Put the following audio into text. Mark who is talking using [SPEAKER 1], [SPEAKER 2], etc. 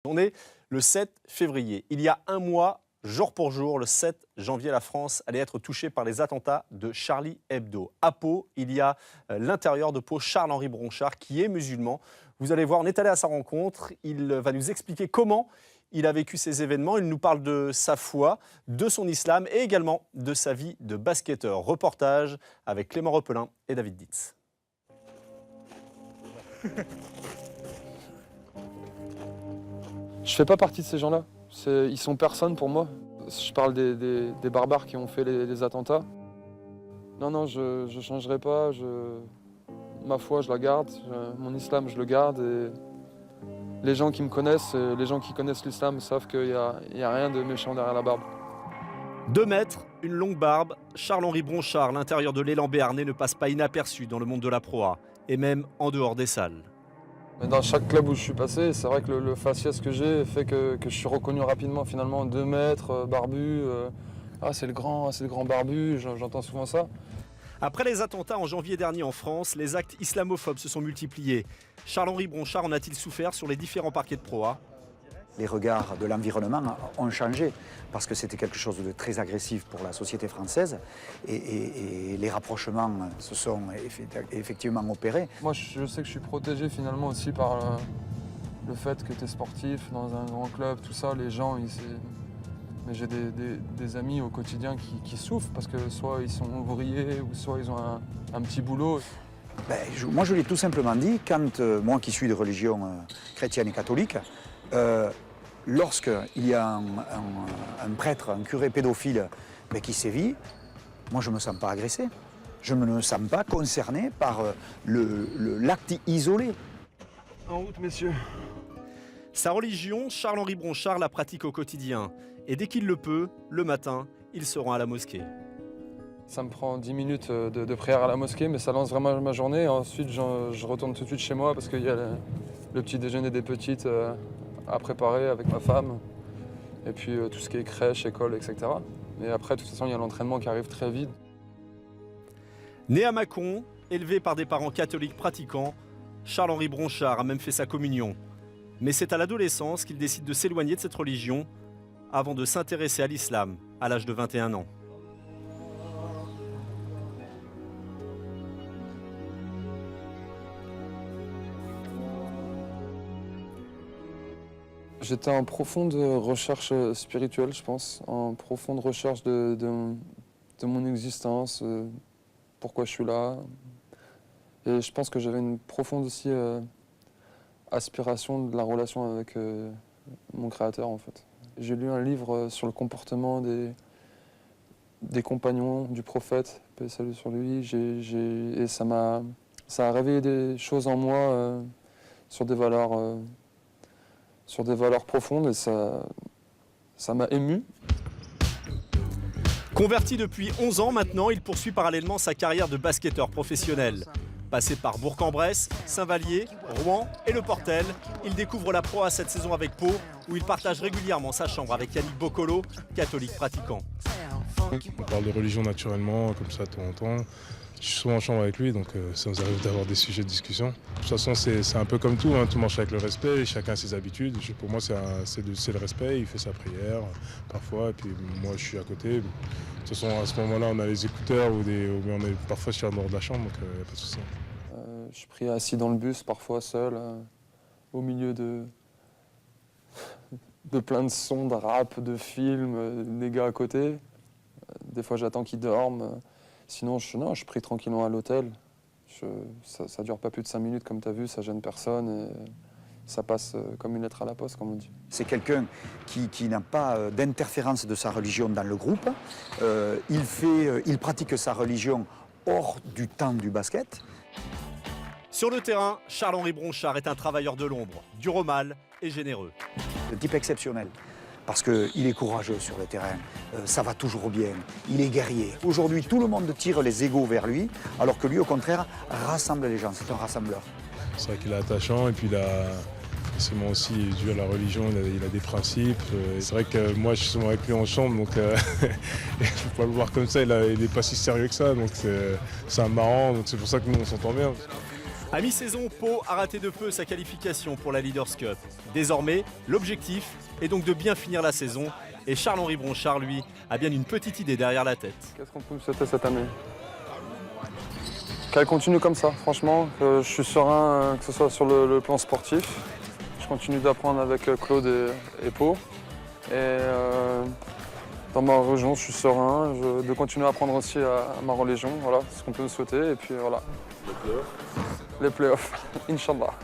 [SPEAKER 1] On est le 7 février. Il y a un mois, jour pour jour, le 7 janvier, la France allait être touchée par les attentats de Charlie Hebdo. À Pau, il y a l'intérieur de Pau, Charles-Henri Bronchard, qui est musulman. Vous allez voir, on est allé à sa rencontre. Il va nous expliquer comment il a vécu ces événements. Il nous parle de sa foi, de son islam et également de sa vie de basketteur. Reportage avec Clément Repelin et David Ditz.
[SPEAKER 2] Je fais pas partie de ces gens-là. Ils sont personne pour moi. Je parle des barbares qui ont fait les attentats. Non, je ne changerai pas. Ma foi, je la garde. Mon islam, je le garde. Et les gens qui me connaissent, les gens qui connaissent l'islam savent qu'il n'y a rien de méchant derrière la barbe.
[SPEAKER 1] 2 mètres, une longue barbe, Charles-Henri Bronchard, l'intérieur de l'élan béarnais ne passe pas inaperçu dans le monde de la Pro A, et même en dehors des salles.
[SPEAKER 2] Mais dans chaque club où je suis passé, c'est vrai que le faciès que j'ai fait que je suis reconnu rapidement finalement. 2 mètres, barbu, c'est le grand barbu, j'entends souvent ça.
[SPEAKER 1] Après les attentats en janvier dernier en France, les actes islamophobes se sont multipliés. Charles-Henri Bronchard en a-t-il souffert sur les différents parquets de Pro A?
[SPEAKER 3] Les regards de l'environnement ont changé parce que c'était quelque chose de très agressif pour la société française et les rapprochements se sont effectivement opérés.
[SPEAKER 2] Moi, je sais que je suis protégé finalement aussi par le fait que tu es sportif dans un grand club, tout ça, les gens, mais j'ai des amis au quotidien qui souffrent parce que soit ils sont ouvriers ou soit ils ont un petit boulot.
[SPEAKER 3] Moi, je l'ai tout simplement dit, quand moi qui suis de religion chrétienne et catholique, lorsqu'il y a un prêtre, un curé pédophile qui sévit, moi je ne me sens pas agressé. Je ne me sens pas concerné par l'acte isolé.
[SPEAKER 2] En route, messieurs.
[SPEAKER 1] Sa religion, Charles-Henri Bronchard la pratique au quotidien. Et dès qu'il le peut, le matin, il se rend à la mosquée.
[SPEAKER 2] Ça me prend 10 minutes de prière à la mosquée, mais ça lance vraiment ma journée. Ensuite, je retourne tout de suite chez moi parce qu'il y a le petit déjeuner des petites à préparer avec ma femme. Et puis tout ce qui est crèche, école, etc. Et après, de toute façon, il y a l'entraînement qui arrive très vite.
[SPEAKER 1] Né à Mâcon, élevé par des parents catholiques pratiquants, Charles-Henri Bronchard a même fait sa communion. Mais c'est à l'adolescence qu'il décide de s'éloigner de cette religion avant de s'intéresser à l'islam à l'âge de 21 ans.
[SPEAKER 2] J'étais en profonde recherche spirituelle, je pense, en profonde recherche de mon existence, pourquoi je suis là. Et je pense que j'avais une profonde aussi aspiration de la relation avec mon créateur, en fait. J'ai lu un livre sur le comportement des compagnons du prophète, paix et salut sur lui, et ça a réveillé des choses en moi sur des valeurs profondes, et ça m'a ému.
[SPEAKER 1] Converti depuis 11 ans maintenant, il poursuit parallèlement sa carrière de basketteur professionnel. Passé par Bourg-en-Bresse, Saint-Vallier, Rouen et Le Portel, il découvre la Pro A cette saison avec Pau, où il partage régulièrement sa chambre avec Yannick Boccolo, catholique pratiquant.
[SPEAKER 4] On parle de religion naturellement, comme ça de temps en temps. Je suis souvent en chambre avec lui, donc ça nous arrive d'avoir des sujets de discussion. De toute façon, c'est un peu comme tout, tout marche avec le respect, chacun a ses habitudes. Pour moi, c'est le respect, il fait sa prière parfois, et puis moi je suis à côté. De toute façon, à ce moment-là, on a les écouteurs ou on est parfois sur le bord de la chambre, donc il n'y a pas de souci.
[SPEAKER 2] Je prie assis dans le bus, parfois seul, au milieu de plein de sons, de rap, de films, des gars à côté. Des fois, j'attends qu'ils dorment. Sinon, je prie tranquillement à l'hôtel. Ça dure pas plus de 5 minutes, comme tu as vu, ça gêne personne. Et ça passe comme une lettre à la poste, comme on dit.
[SPEAKER 3] C'est quelqu'un qui n'a pas d'interférence de sa religion dans le groupe. Il pratique sa religion hors du temps du basket.
[SPEAKER 1] Sur le terrain, Charles-Henri Bronchard est un travailleur de l'ombre, dur au mal et généreux.
[SPEAKER 3] Un type exceptionnel. Parce qu'il est courageux sur le terrain, ça va toujours bien, il est guerrier. Aujourd'hui, tout le monde tire les égos vers lui, alors que lui, au contraire, rassemble les gens, c'est un rassembleur.
[SPEAKER 4] C'est vrai qu'il est attachant, et puis c'est moi aussi, dû à la religion, il a des principes. C'est vrai que moi, je suis souvent avec lui en chambre, donc il ne faut pas le voir comme ça, il n'est pas si sérieux que ça, donc c'est un marrant, donc c'est pour ça que nous, on s'entend bien.
[SPEAKER 1] À mi-saison, Pau a raté de peu sa qualification pour la Leaders Cup. Désormais, l'objectif est donc de bien finir la saison. Et Charles-Henri Bronchard, lui, a bien une petite idée derrière la tête.
[SPEAKER 2] Qu'est-ce qu'on peut me souhaiter cette année? Qu'elle continue comme ça, franchement. Je suis serein, que ce soit sur le plan sportif. Je continue d'apprendre avec Claude et Pau. Et dans ma région, je suis serein. De continuer à apprendre aussi à ma religion. Voilà, c'est ce qu'on peut me souhaiter. Et puis voilà. Les playoffs, Inch'Allah.